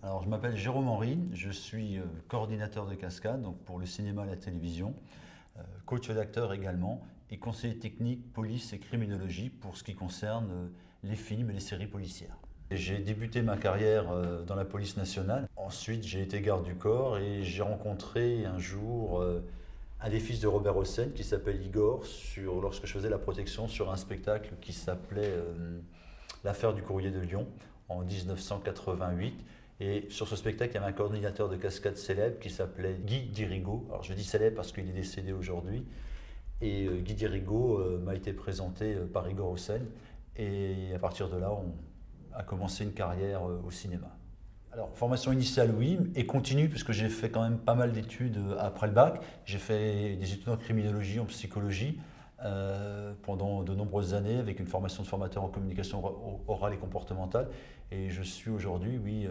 Alors, je m'appelle Jérôme Henry, je suis coordinateur de cascade donc pour le cinéma et la télévision, coach d'acteur également et conseiller technique police et criminologie pour ce qui concerne les films et les séries policières. J'ai débuté ma carrière dans la police nationale. Ensuite, j'ai été garde du corps et j'ai rencontré un jour un des fils de Robert Hossein qui s'appelle Igor lorsque je faisais la protection sur un spectacle qui s'appelait L'affaire du courrier de Lyon en 1988. Et sur ce spectacle, il y avait un coordinateur de cascade célèbre qui s'appelait Guy Dirigo. Alors je dis célèbre parce qu'il est décédé aujourd'hui. Et Guy Dirigo m'a été présenté par Igor Hossein. Et à partir de là, on a commencé une carrière au cinéma. Alors, formation initiale, oui, et continue, puisque j'ai fait quand même pas mal d'études après le bac. J'ai fait des études en criminologie, en psychologie, pendant de nombreuses années, avec une formation de formateur en communication orale et comportementale. Et je suis aujourd'hui, oui,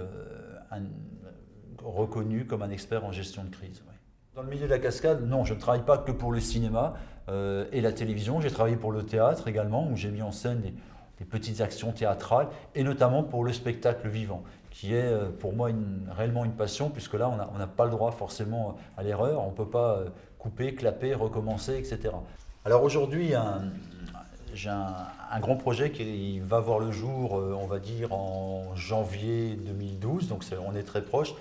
reconnu comme un expert en gestion de crise. Oui. Dans le milieu de la cascade, non, je ne travaille pas que pour le cinéma et la télévision. J'ai travaillé pour le théâtre également, où j'ai mis en scène des petites actions théâtrales, et notamment pour le spectacle vivant, qui est pour moi réellement une passion, puisque là, on n'a pas le droit forcément à l'erreur, on ne peut pas couper, clapper, recommencer, etc. Alors aujourd'hui, j'ai un grand projet qui va voir le jour, on va dire, en janvier 2012, donc on est très proche.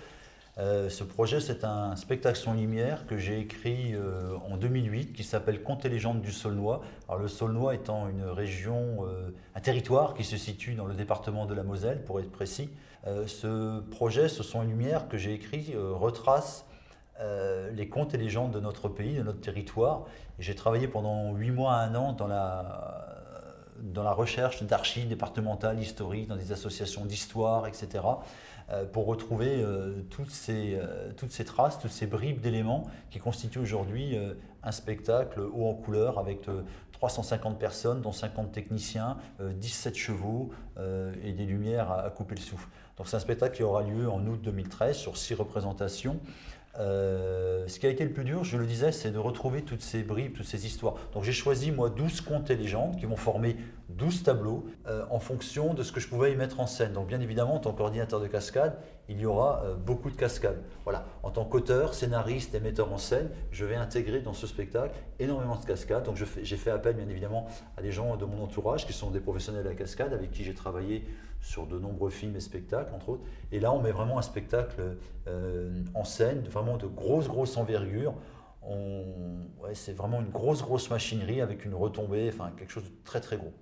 Ce projet, c'est un spectacle sans lumière que j'ai écrit en 2008 qui s'appelle Contes et légendes du Saulnois. Alors le Saulnois étant une région, un territoire qui se situe dans le département de la Moselle, pour être précis. Ce projet, ce sont les lumières que j'ai écrit, retrace les contes et légendes de notre pays, de notre territoire. J'ai travaillé pendant 8 mois à 1 an dans la recherche d'archives départementales, historiques, dans des associations d'histoire, etc., pour retrouver toutes ces traces, toutes ces bribes d'éléments qui constituent aujourd'hui un spectacle haut en couleur avec 350 personnes, dont 50 techniciens, 17 chevaux et des lumières à couper le souffle. Donc c'est un spectacle qui aura lieu en août 2013 sur 6 représentations. Ce qui a été le plus dur, je le disais, c'est de retrouver toutes ces bribes, toutes ces histoires. Donc j'ai choisi, moi, 12 contes et légendes qui vont former 12 tableaux en fonction de ce que je pouvais y mettre en scène. Donc bien évidemment, en tant qu'ordinateur de cascade, il y aura beaucoup de cascades. Voilà. En tant qu'auteur, scénariste et metteur en scène, je vais intégrer dans ce spectacle énormément de cascades. Donc j'ai fait appel, bien évidemment, à des gens de mon entourage qui sont des professionnels de la cascade, avec qui j'ai travaillé sur de nombreux films et spectacles, entre autres. Et là, on met vraiment un spectacle en scène, vraiment de grosse envergure. Ouais, c'est vraiment une grosse machinerie avec une retombée, enfin quelque chose de très gros.